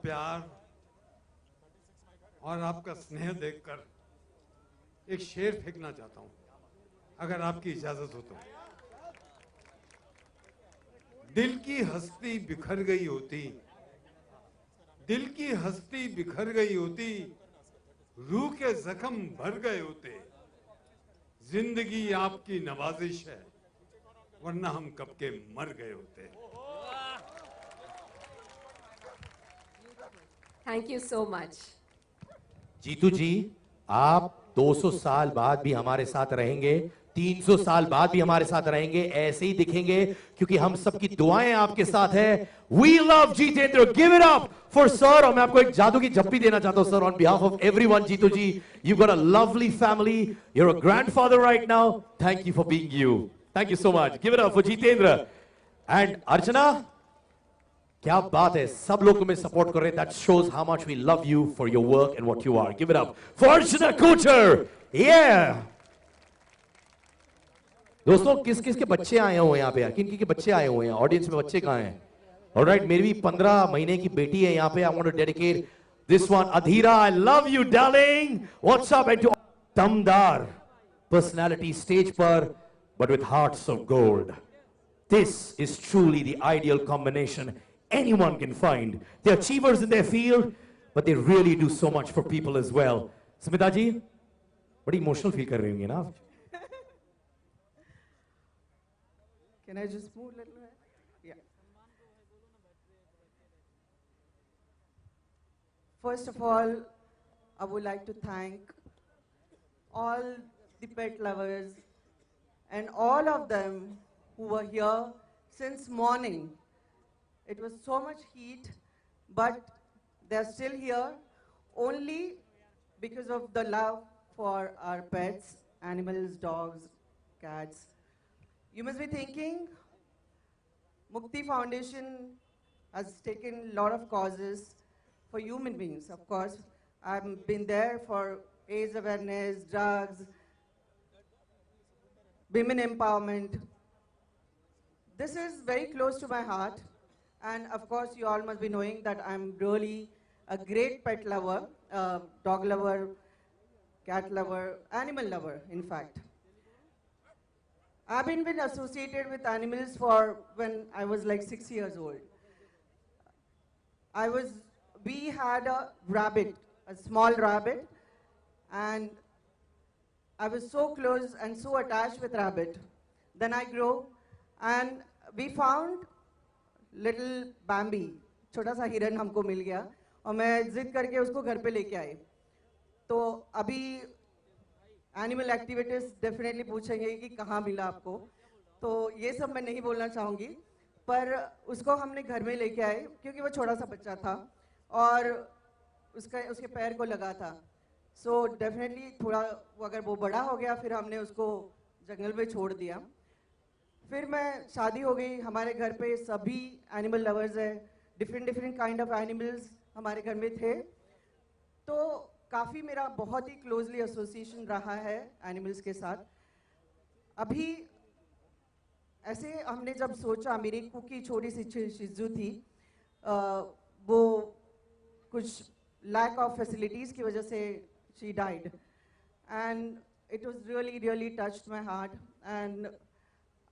प्यार और आपका स्नेह देखकर एक शेर फेंकना चाहता हूं, अगर आपकी इजाजत हो तो। दिल की हस्ती बिखर गई होती, दिल की हस्ती बिखर गई होती, रूह के जख्म भर गए होते। जिंदगी आपकी नवाजिश है, वरना हम कब के मर गए होते। Thank you so much. Jitu जी, आप 200 साल बाद भी हमारे साथ रहेंगे, 300 साल बाद भी हमारे साथ रहेंगे, ऐसे ही दिखेंगे, क्योंकि हम सबकी दुआएं आपके साथ है। We love Jitendra, give it up for sir। और मैं आपको एक जादू की झप्पी देना चाहता हूं sir, on behalf of everyone। Jeetu ji, you've got a lovely family, you're a grandfather right now, thank you for being you, thank you so much, give it up for Jitendra. And अर्चना, क्या बात है, सब लोग तुम्हें सपोर्ट कर रहे हैं, that shows how much we love you for your work and what you are। Give it up for Archana Kuchar। Yeah। दोस्तों, किस किस के बच्चे आए हुए हैं यहाँ पे, किन किन के बच्चे आए हुए हैं ऑडियंस में, बच्चे कहाँ हैं? ऑलराइट, मेरी भी 15 महीने की बेटी है यहाँ पे। I want to dedicate this one, Adhira, I love you darling, what's up. And two दमदार पर्सनालिटी स्टेज पर, but with hearts of gold. This is truly the ideal combination anyone can find. They're achievers in their field, but they really do so much for people as well. Smita ji, बड़ी emotional feel कर रही होंगी ना आप? Can I just move a little bit? Yeah. First of all, I would like to thank all the pet lovers and all of them who were here since morning. It was so much heat, but they're still here only because of the love for our pets, animals, dogs, cats. You must be thinking, Mukti Foundation has taken a lot of causes for human beings. Of course, I've been there for AIDS awareness, drugs, women empowerment. This is very close to my heart. And of course, you all must be knowing that I'm really a great pet lover, dog lover, cat lover, animal lover, in fact. I've been associated with animals for when I was like 6 years old. We had a rabbit, a small rabbit, and I was so close and so attached with rabbit. Then I grew, and we found little Bambi, छोटा सा हिरन हमको मिल गया, और मैं जिद करके उसको घर पे लेके आई। तो अभी एनिमल एक्टिविटीज डेफिनेटली पूछेंगे कि कहाँ मिला आपको, तो ये सब मैं नहीं बोलना चाहूँगी, पर उसको हमने घर में लेके आए क्योंकि वो छोटा सा बच्चा था और उसके पैर को लगा था। सो डेफिनेटली थोड़ा अगर वो बड़ा हो गया, फिर हमने उसको जंगल में छोड़ दिया। फिर मैं शादी हो गई, हमारे घर पे सभी एनिमल लवर्स हैं, डिफरेंट काइंड ऑफ एनिमल्स हमारे घर में थे, तो काफ़ी मेरा बहुत ही क्लोजली एसोसिएशन रहा है एनिमल्स के साथ। अभी ऐसे हमने जब सोचा, मेरी कुकी छोटी सी शिजू थी, वो कुछ लैक ऑफ फैसिलिटीज़ की वजह से she died, and it was really touched my heart. And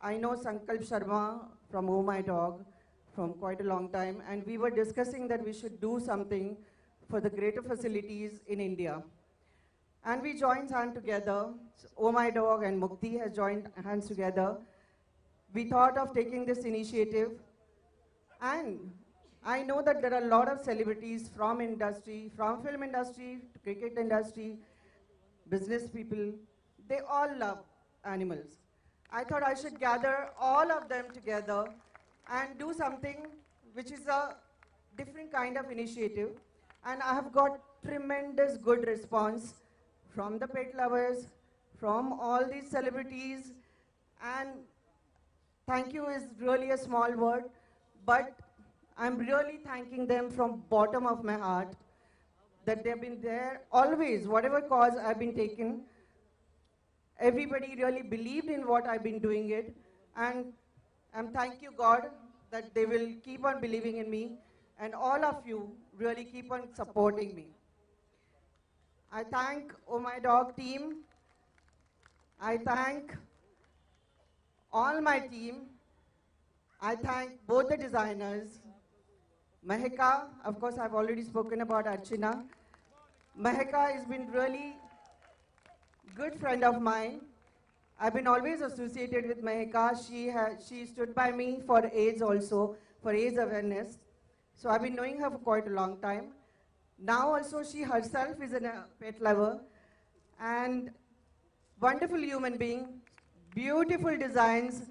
I know Sankalp Sharma from Oh My Dog from quite a long time, and we were discussing that we should do something for the greater facilities in India. And we joined hands together. Oh My Dog and Mukti has joined hands together. We thought of taking this initiative, and I know that there are a lot of celebrities from industry, from film industry, to cricket industry, business people. They all love animals. I thought I should gather all of them together and do something which is a different kind of initiative. And I have got tremendous good response from the pet lovers, from all these celebrities. And thank you is really a small word, but I'm really thanking them from bottom of my heart that they've been there always, whatever cause I've been taking. Everybody really believed in what I've been doing it, and thank you God that they will keep on believing in me, and all of you really keep on supporting me. I thank Oh My Dog team. I thank all my team. I thank both the designers. Mahika, of course, I've already spoken about Archana. Mahika has been really good friend of mine. I've been always associated with Mahika. She stood by me for AIDS also, for AIDS awareness. So I've been knowing her for quite a long time. Now also she herself is a pet lover and wonderful human being, beautiful designs,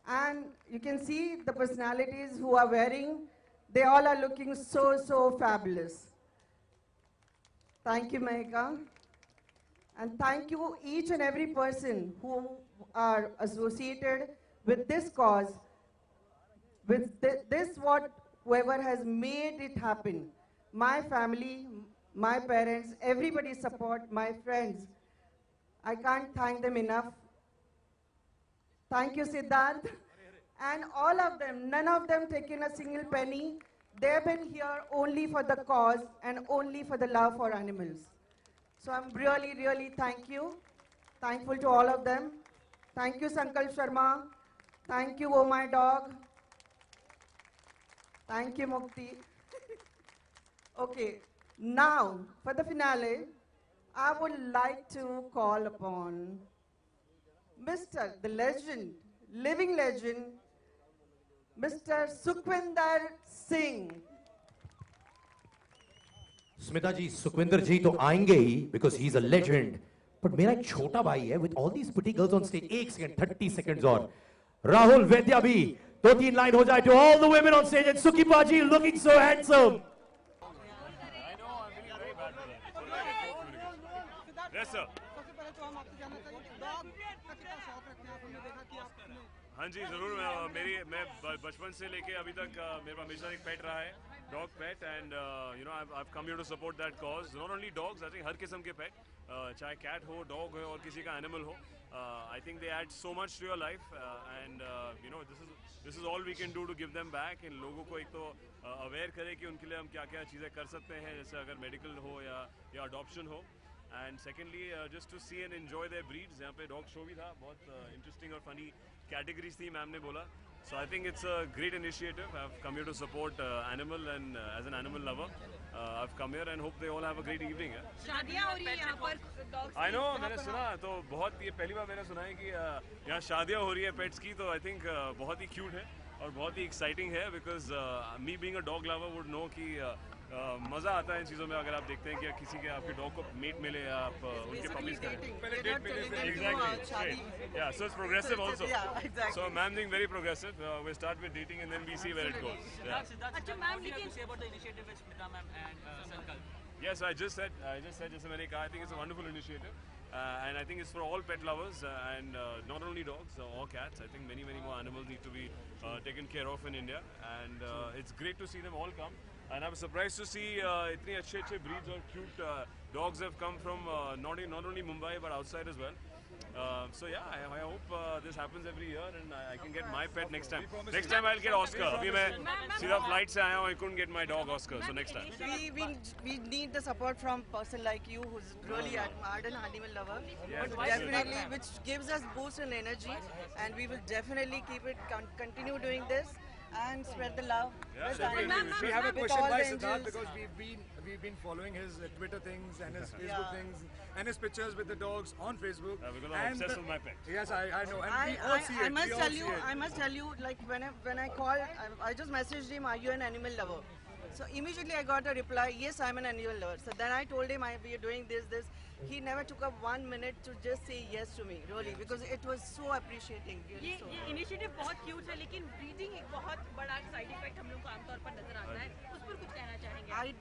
and you can see the personalities who are wearing, they all are looking so, so fabulous. Thank you, Mahika. And thank you each and every person who are associated with this cause, with whoever has made it happen. My family, my parents, everybody's support, my friends. I can't thank them enough. Thank you, Siddharth. And all of them, none of them taken a single penny. They've been here only for the cause and only for the love for animals. So I'm really, really thankful to all of them. Thank you, Sankalp Sharma. Thank you, Oh My Dog. Thank you, Mukti. Okay, now for the finale, I would like to call upon Mr. the legend, living legend, Mr. Sukhwinder Singh. Smita ji, Sukhwinder ji तो आएंगे ही because he's a legend. But मेरा एक छोटा भाई है with all these pretty girls on stage. 1 second, 30 seconds और राहुल वैद्या भी 2-3 लाइन हो जाए to all the women on stage and Sukhi Paji looking so handsome. Yes, sir. हाँ जी ज़रूर मैं बचपन से लेके अभी तक मेरा हमेशा एक पेट रहा है dog pet and you know I've come here to support that cause. Not only dogs, I think हर किस्म के पेट चाहे कैट हो डॉग हो और किसी का एनिमल हो I think they add so much to your life and you know this is all we can do to give them back. इन लोगों को एक तो अवेयर करें कि उनके लिए हम क्या क्या चीज़ें कर सकते हैं जैसे अगर मेडिकल हो या अडॉप्शन हो and secondly just to see and enjoy their breeds. यहाँ पे डॉग शो भी था बहुत इंटरेस्टिंग और फनी कैटेगरीज थी मैम ने बोला. So I think it's a great initiative. I've come here to support animal and as an animal lover, I've come here and hope they all have a great evening. शादियाँ हो रही हैं यहाँ पर dogs I की, know, यहाँ मैंने पर सुना तो बहुत ये पहली बार मैंने सुना है कि यहाँ शादियाँ हो रही है पेट्स की तो I think बहुत ही क्यूट है और बहुत ही एक्साइटिंग है because me being a dog lover would know कि मज़ा आता है इन चीज़ों में अगर आप देखते हैं कि किसी के आपके डॉग को मेट मिले या आप उनके पपीज करें. Exactly. Yeah, so it's progressive also. Yeah, exactly. So ma'am being very progressive. We start with dating and then we see where it goes. Yeah. अच्छा मैम लेकिन say about the initiative with Smita ma'am and Sankalp. Yes, I just said जैसे मैंने कहा I think it's a wonderful initiative. And I think it's for all pet lovers and not only dogs or cats. I think many more animals need to be taken care of in India and it's great to see them all come. And I was surprised to see इतनी अच्छे breeds और cute dogs have come from not only Mumbai but outside as well. So yeah, I hope this happens every year and I can get my pet next time. Next time I'll get Oscar. अभी मैं सीधा flight से आया हूँ. I couldn't get my dog Oscar, so next time. We need the support from person like you who's really an ardent animal lover. Yes, But definitely, which gives us boost and energy, and we will definitely keep it continue doing this and spread the love. Yeah, with animals, We have a with question all by the Siddharth angels. because we've been following his Twitter things and his Facebook things and his pictures with the dogs on Facebook. Because I'm obsessed with my pet. Yes, I know, and we all see it. I must we all tell see you, it. I must tell you, like when I called, I just messaged him, "Are you an animal lover?" So immediately I got a reply, "Yes, I'm an animal lover." So then I told him, "We are doing this." He never took up 1 minute to just say yes to me, really, because it was so appreciating. Really so. ये initiative बहुत cute है लेकिन breeding एक बहुत बड़ा side effect हम लोग को आमतौर पर नजर आता है. उस पर कुछ कहना चाहेंगे?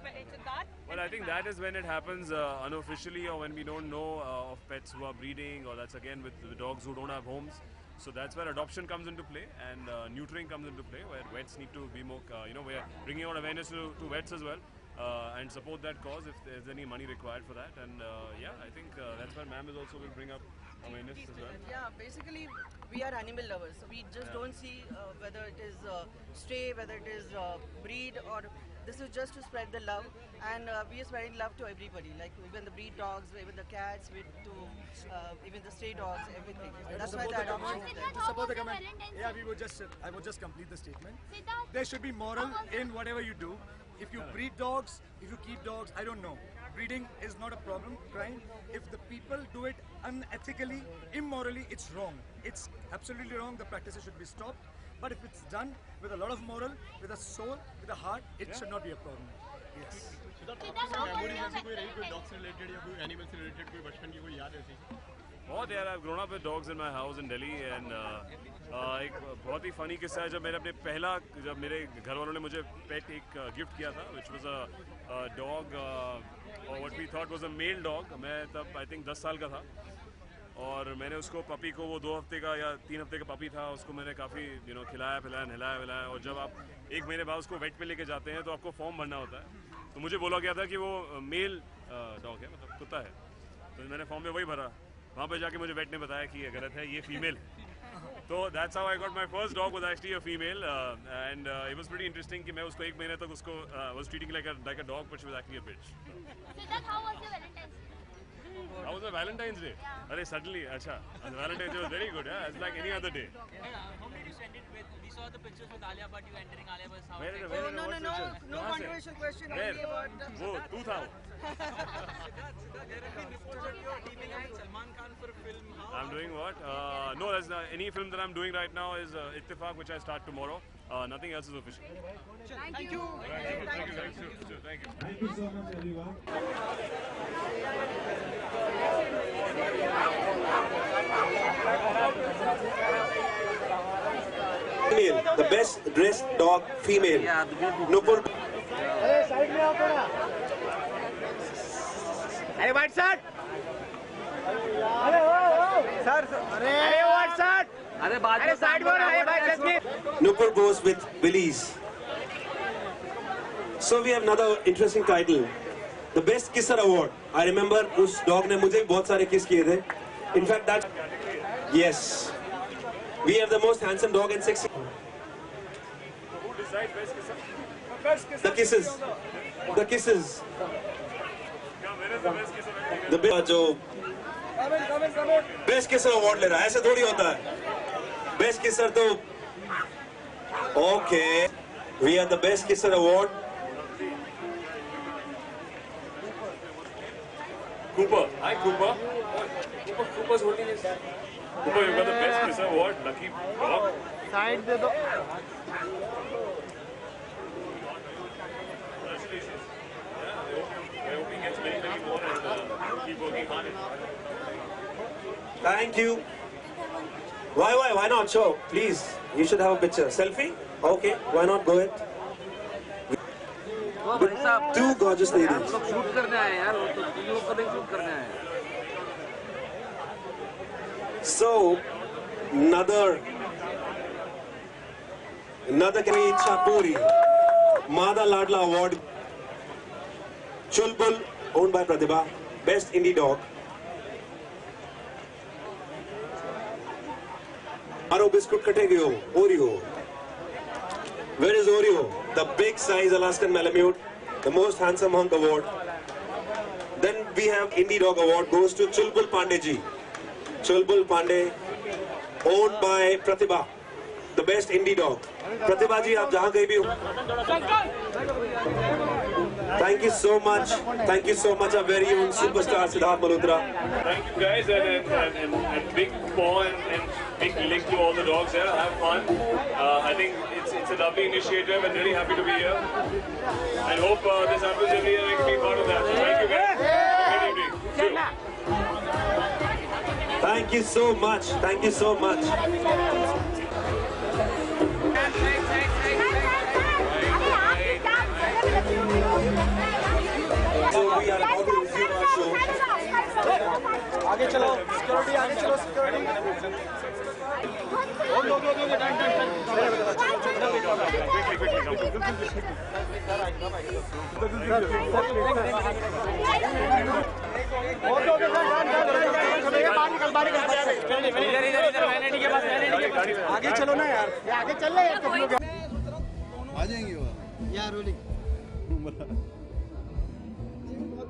पहले Siddharth. Well, I think that is when it happens unofficially or when we don't know of pets who are breeding or that's again with the dogs who don't have homes. So that's where adoption comes into play and neutering comes into play where vets need to be more, we're bringing out awareness to vets as well and support that cause if there's any money required for that. And yeah, I think that's where ma'am is also will bring up awareness as well. Yeah, basically we are animal lovers, so we just don't see whether it is stray, whether it is breed, or this is just to spread the love, and we are spreading love to everybody, like even the breed dogs, even the cats, even the stray dogs, everything. That's why the adoption is there. To support the comment, yeah, I would just complete the statement. There should be moral in whatever you do. If you breed dogs, if you keep dogs, I don't know. Breeding is not a problem, crime. If the people do it unethically, immorally, it's wrong. It's absolutely wrong. The practices should be stopped. But if it's done with a lot of moral, with a soul, with a heart, it should not be a problem. Yes. बहुत यार, I've grown up with dogs in my house in Delhi, and एक बहुत ही funny किस्सा है जब मेरे घर वालों ने मुझे पेट एक गिफ्ट किया था, which was a dog, or what we thought was a male dog. मैं तब I think 10 साल का था, और मैंने उसको पपी को, वो 2 हफ्ते का या 3 हफ्ते का पपी था, उसको मैंने काफ़ी खिलाया पिलाया नहलाया विलाया, और जब आप 1 महीने बाद उसको वेट पे लेके जाते हैं तो आपको फॉर्म भरना होता है। तो मुझे बोला गया था कि वो मेल डॉग है, मतलब कुत्ता है, तो मैंने फॉर्म में वही भरा। वहाँ पे जाके मुझे वेट ने बताया कि ये गलत है, ये फीमेल है। तो that's how I got my first dog, was actually a female, and it was pretty interesting कि मैं उसको 1 महीने तक उसको was treating like a dog, but she was actually a bitch. Siddharth, how was your Valentine's Day? How was my Valentine's Day? Arey, suddenly, acha. Valentine's Day was very good, yeah. It's like any other day. Whom did you send it with? We saw the pictures with Alia Bhatt, you entering Alia Bhatt's house. Where, No controversial question. Where? Only about वो तू था। I'm doing what? No, there's not, any film that I'm doing right now is Ittifaq, which I start tomorrow. Nothing else is official. Thank you. Thank you. Thank you so much, everyone. Female, the best dressed dog female. Nupur. अरे white shirt, sir, अरे white shirt, अरे side में अरे भाई जस्मीत। Nupur goes with Willies. So we have another interesting title, the Best Kisser Award. I remember उस dog ने मुझे बहुत सारे kiss किए थे. In fact, that yes, we have the most handsome dog and sexy. Who decides best kisser? The kisses, the kisses. The जो best kisser award ले रहा है, ऐसे थोड़ी होता है। बेस्ट किसर तो okay, we are the best kisser award. Cooper, hi Cooper. Cooper's holding his. Cooper, you got the best kisser award. Lucky dog. Side दे दो। Congratulations. I hope he gets many more and keep working hard. Thank you. Why not? Show, please. You should have a picture. Selfie? Okay, why not? Go ahead. Two gorgeous ladies. Shoot करने आए यार, लोग कभी shoot करने आए। So, another Chapuri, Mada Ladla Award. Chulbul, owned by Pratibha, best indie dog. Aro biscuit kategi Oreo. Where is Oreo? The big size Alaskan Malamute, the most handsome hunk award. Then we have indie dog award goes to Chulbul Pandeji. Chulbul Pandey, owned by Pratibha, the best indie dog. Pratibha ji, aap jahan kahin bhi ho. Thank you so much. Thank you so much, our very own superstar Siddharth Malhotra. Thank you guys, and big paw and big link to all the dogs here. Have fun. I think it's a lovely initiative, and really happy to be here. And hope this happens every year. I can be part of that. So thank you guys. Good evening. See you. Thank you so much. Thank you so much. So we are about to resume our show. आगे चलो, security आगे चलो, security. बाहर निकल इधर इधर इधर vanity के पास आगे चलो ना यार, ये आगे चल रहे यार तुम लोग। आ जाएंगे वो यार रोलिंग। बहुत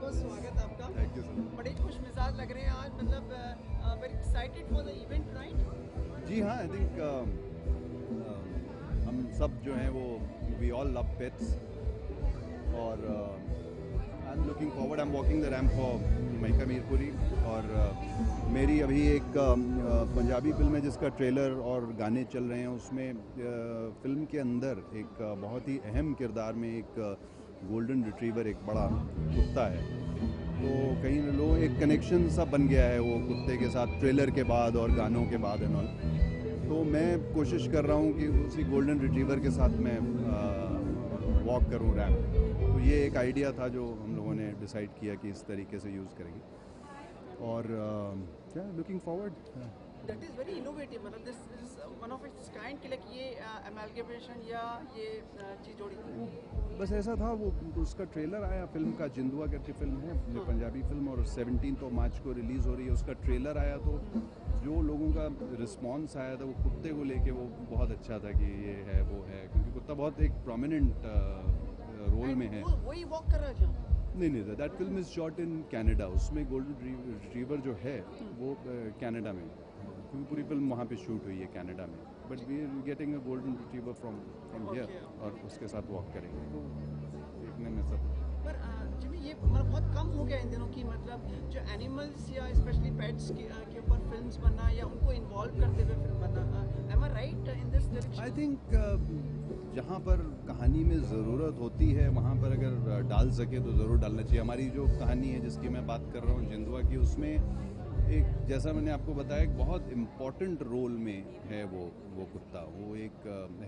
बहुत स्वागत आपका। Thank you sir. बड़े खुश मिजाज लग रहे हैं आज, मतलब very excited for the event right? जी हाँ, आई थिंक हम सब जो हैं वो वी ऑल लव पेट्स और I am looking forward, I am walking the ramp for mica Mirpuri. और मेरी अभी एक पंजाबी फिल्म है जिसका ट्रेलर और गाने चल रहे हैं, उसमें फिल्म के अंदर एक बहुत ही अहम किरदार में एक गोल्डन रिट्रीवर, एक बड़ा कुत्ता है। तो कहीं लोग एक कनेक्शन सा बन गया है वो कुत्ते के साथ ट्रेलर के बाद और गानों के बाद एंड ऑल। तो मैं कोशिश कर रहा हूँ कि उसी गोल्डन रिट्रीवर के साथ मैं वॉक करूँ रैम्प। तो ये एक आइडिया था जो हम लोगों ने डिसाइड किया कि इस तरीके से यूज़ करेंगे और क्या looking forward. That is very innovative, मतलब this is one of its kind कि लाइक ये अमैलगमेशन या ये चीज जोड़ी। बस ऐसा था, वो उसका ट्रेलर आया फिल्म का, जिंदुआ करके फिल्म है पंजाबी फिल्म और 17 मार्च को रिलीज़ हो रही है। उसका ट्रेलर आया तो जो लोगों का रिस्पांस आया था वो कुत्ते को लेके वो बहुत अच्छा था कि ये है वो है, क्योंकि कुत्ता बहुत एक प्रोमिनेंट रोल में है। वही वॉक कर रहा है जहाँ? नहीं, that film is shot in Canada. उसमें गोल्डन रिट्रीवर जो है वो कनाडा में, क्योंकि पूरी फिल्म वहाँ पे शूट हुई है कनाडा में। But we are getting a golden retriever from here और उसके साथ वॉक करेंगे। तो देखने में सब पर जिमी ये मतलब बहुत कम हो गया इन दिनों की, मतलब जो एनिमल्स या स्पेशली पेट्स के ऊपर फिल्म्स बनना या उनको इन्वॉल्व करते हुए फिल्म बनना। Am I right in this direction? I think जहाँ पर कहानी में ज़रूरत होती है वहाँ पर अगर डाल सके तो ज़रूर डालना चाहिए। हमारी जो कहानी है जिसकी मैं बात कर रहा हूँ जिंदुआ की, उसमें एक जैसा मैंने आपको बताया एक बहुत इम्पॉर्टेंट रोल में है वो कुत्ता। वो एक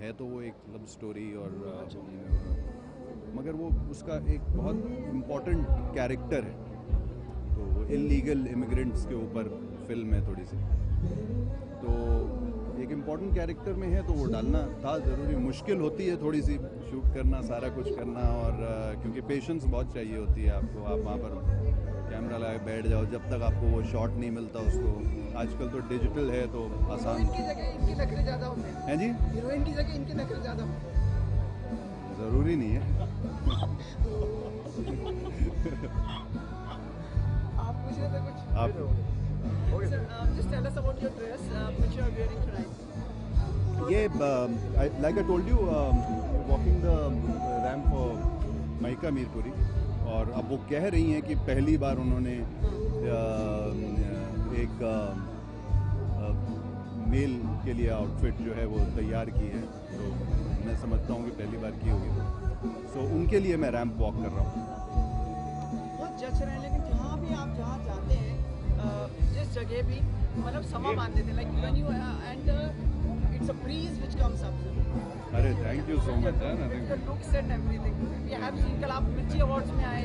है तो वो एक लव स्टोरी और मगर वो उसका एक बहुत इम्पॉर्टेंट कैरेक्टर है। तो इलीगल इमिग्रेंट्स के ऊपर फिल्म है थोड़ी सी, तो एक इम्पॉर्टेंट कैरेक्टर में है तो वो डालना था ज़रूरी। मुश्किल होती है थोड़ी सी शूट करना, सारा कुछ करना, और क्योंकि पेशेंस बहुत चाहिए होती है आपको। आप वहाँ पर कैमरा लगा बैठ जाओ जब तक आपको वो शॉट नहीं मिलता उसको। आजकल तो डिजिटल है तो आसान। हीरोइन की जगह इनके नखरे ज़्यादा होते हैं। हैं जी? हीरोइन की जगह इनके नखरे ज़्यादा होते हैं। ज़रूरी नहीं है। आप पूछ रहे थे कुछ? आप just tell us about your dress which you are wearing tonight. ये like I told you, walking the ramp for mica Mirpuri, और अब वो कह रही हैं कि पहली बार उन्होंने एक मेल के लिए आउटफिट जो है वो तैयार की है। तो मैं समझता हूँ कि पहली बार की होगी। सो उनके लिए मैं रैम्प वॉक कर रहा हूँ। बहुत जच रहे हैं, लेकिन जहाँ भी आप जहाँ जाते हैं जिस जगह भी मतलब समा बांध देते हैं, like when you and it's a breeze which comes up. अरे thank you so much. The looks and everything we have seen. कल आप मिर्ची अवार्ड्स में आए।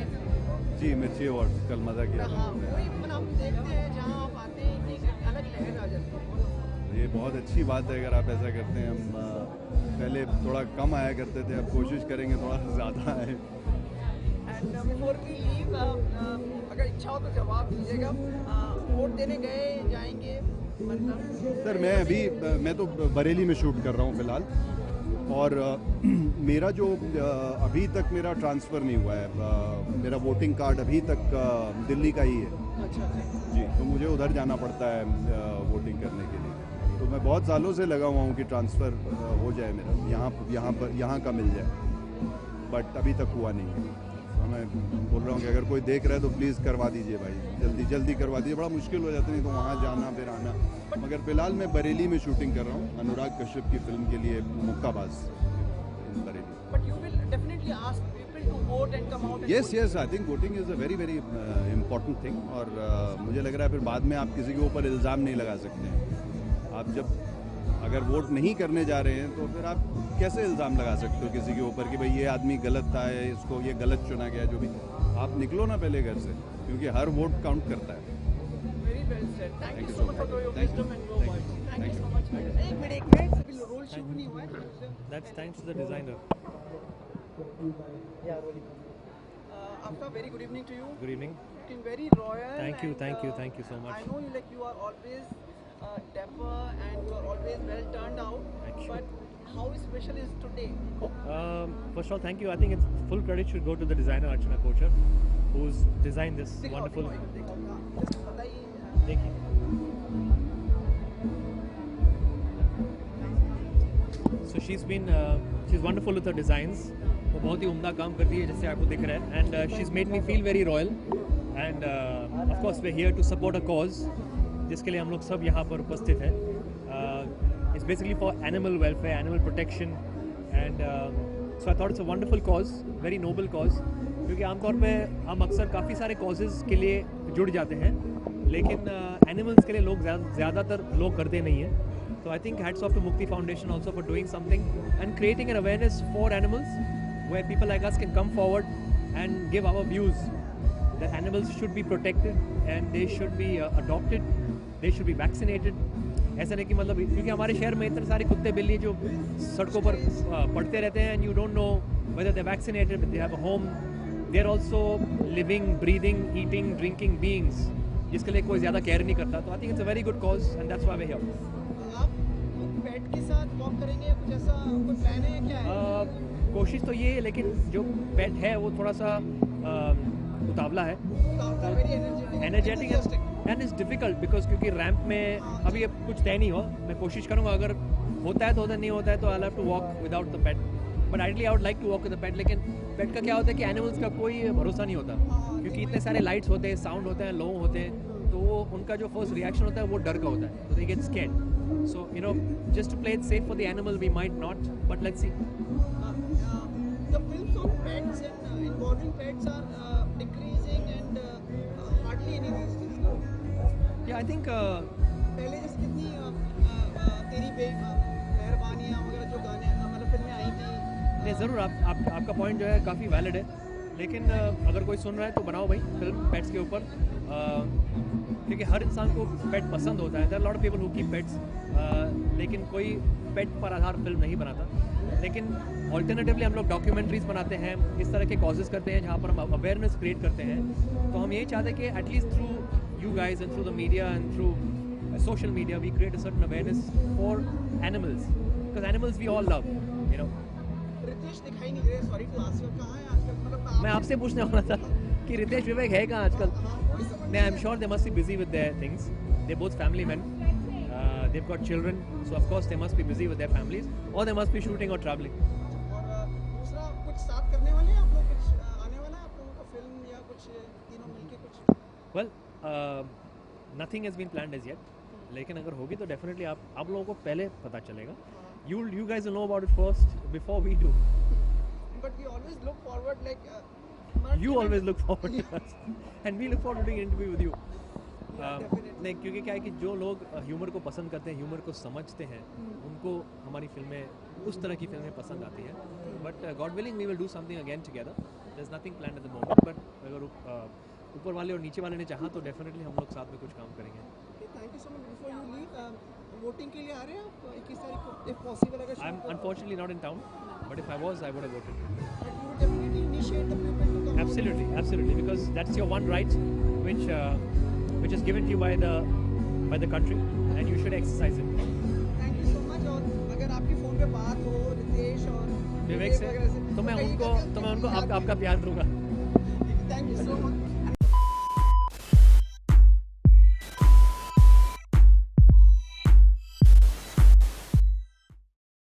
जी, मिर्ची अवार्ड्स कल मज़ा किया। हाँ, वही मतलब हम देखते हैं जहाँ आप आते हैं एक अलग लहर आ जाती है। ये बहुत अच्छी बात है अगर आप ऐसा करते हैं। हम पहले थोड़ा कम आया करते थे, अब कोशिश करेंगे थोड़ा ज़्यादा आए। एंड बिफोर वी लीव, अगर इच्छा हो तो जवाब दीजिएगा। वोट देने गए जाएंगे मतलब? सर मैं तो बरेली में शूट कर रहा हूँ फ़िलहाल, और मेरा जो अभी तक मेरा ट्रांसफ़र नहीं हुआ है। मेरा वोटिंग कार्ड अभी तक दिल्ली का ही है। अच्छा जी, तो मुझे उधर जाना पड़ता है वोटिंग करने के लिए। तो मैं बहुत सालों से लगा हुआ हूँ कि ट्रांसफ़र हो जाए मेरा, यहाँ का मिल जाए, बट अभी तक हुआ नहीं है। तो मैं बोल रहा हूँ कि अगर कोई देख रहा है तो प्लीज़ करवा दीजिए भाई, जल्दी करवा दीजिए। बड़ा मुश्किल हो जाता है नहीं तो वहाँ जाना फिर आना। मगर फ़िलहाल मैं बरेली में शूटिंग कर रहा हूँ अनुराग कश्यप की फिल्म के लिए, मुक्काबाज इन Bareilly. But you will definitely ask people to vote and come out. Yes, I think voting is a very important thing। और मुझे लग रहा है फिर बाद में आप किसी के ऊपर इल्ज़ाम नहीं लगा सकते हैं। आप जब अगर वोट नहीं करने जा रहे हैं तो फिर आप कैसे इल्ज़ाम लगा सकते हो किसी के ऊपर कि भाई ये आदमी गलत था, इसको ये गलत चुना गया। जो भी आप निकलो ना पहले घर से, क्योंकि हर वोट काउंट करता है। Very well said. Thank you so much for your wisdom and your words. Thank you so much. एक मिनट अभी रोल शूट नहीं हुआ है। That's thanks to the designer. After very good evening to you. Good evening. looking very royal. Thank you, and, thank you, thank you so much. I know you are always dapper and you are always well turned out. Thank you. But how special is today? First of all, thank you. I think it's full credit should go to the designer Archana Kochar, who's designed this wonderful. देखिए. So she's wonderful with her designs. वो बहुत ही उम्दा काम करती है जैसे आपको दिख रहा है. And she's made me feel very royal. And of course we're here to support a cause जिसके लिए हम लोग सब यहाँ पर उपस्थित हैं. It's basically for animal welfare, animal protection, and so I thought it's a wonderful cause, very noble cause. क्योंकि आमतौर पे हम अक्सर काफ़ी सारे causes के लिए जुड़ जाते हैं, लेकिन animals के लिए लोग ज़्यादातर लोग करते नहीं हैं. So I think hats off to Mukti Foundation also for doing something and creating an awareness for animals, where people like us can come forward and give our views that animals should be protected and they should be adopted, they should be vaccinated. ऐसा नहीं कि मतलब क्योंकि हमारे शहर में इतने सारे कुत्ते बिल्ली जो सड़कों पर पड़ते रहते हैं, and you don't know whether they're vaccinated, but they have a home. They're also living, breathing, eating, drinking beings जिसके लिए कोई ज़्यादा केयर नहीं करता. तो I think it's a very good cause and that's why we're here. आप पेट के साथ वॉक करेंगे, कुछ ऐसा कोई प्लान है क्या है? कोशिश तो ये है, लेकिन जो पेट है वो थोड़ा सा उतावला है, energetic and it's difficult because क्योंकि रैंप में अभी अब कुछ तय नहीं हो. मैं कोशिश करूँगा, अगर होता है तो होता, नहीं होता है तो I have to walk without the pet. But ideally I would like to walk with the pet. लेकिन पेट का क्या होता है कि एनिमल्स का कोई भरोसा नहीं होता, क्योंकि इतने सारे लाइट्स होते हैं, साउंड होते हैं, लोग होते हैं, तो वो उनका जो फर्स्ट रिएक्शन होता है वो डर का होता है. तो they get scared. So just to play it safe for the animal, we might not, but let's see. The films on pets and involving pets are decreasing and hardly any these days. Yeah, I think. पहले जैसे कितनी तेरी मेहरबानियाँ वगैरह जो गाने मतलब फिल्में आई थी. नहीं, ज़रूर आपका पॉइंट जो है काफ़ी वैलिड है, लेकिन अगर कोई सुन रहा है तो बनाओ भाई फिल्म पेट्स के ऊपर, क्योंकि हर इंसान को पेट पसंद होता है. There are lot of people who keep pets, लेकिन कोई पेट पर आधार फिल्म नहीं बनाता. लेकिन ऑल्टरनेटिवली हम लोग डॉक्यूमेंट्रीज बनाते हैं, इस तरह के कॉजेज़ करते हैं जहाँ पर हम अवेयरनेस क्रिएट करते हैं. तो हम यही चाहते हैं कि at least through you guys and through the media and through social media we create a certain awareness for animals, because animals we all love, Ritesh दिखाई नहीं रहे, सॉरी टू आस्क, कहाँ है आजकल? मतलब मैं आपसे पूछने वाला था कि रितेश विवेक है कहाँ आजकल. नहीं, I am sure they must be busy with their things. They both family man, they've got children, so of course they must be busy with their families, or they must be shooting or traveling. और दूसरा कुछ साथ करने वाले हैं आप लोग, कुछ आने वाला है आप लोगों का फिल्म या कुछ तीनों मिलके कुछ? Well, nothing has been planned as yet, लेकिन अगर होगी तो डेफिनेटली आप लोगों को पहले पता चलेगा. You guys will know about it first before we do. But we always look forward, like you always look forward to us, and we look forward to doing an interview with you. नहीं, क्योंकि क्या है कि जो लोग humour को पसंद करते हैं, ह्यूमर को समझते हैं, उनको हमारी फिल्में उस तरह की फिल्में पसंद आती हैं. But God willing we will do something again together. There is nothing planned at the moment, but अगर ऊपर वाले और नीचे वाले ने चाहा तो डेफिनेटली हम लोग साथ में कुछ काम करेंगे. Thank you so much. Before you leave, voting के लिए आ रहे हैं आप 21 तारीख को, इफ पॉसिबल? अगर I am unfortunately not in town, but if I was I would have voted. But you would definitely initiate the people to come. Absolutely, because that's your one right, which is given to you by the country, and you should exercise it. Thank you so much. और अगर आपकी phone पे बात हो रितेश और विवेक से, तो मैं उनको आपका प्यार दूंगा. Thank you so much.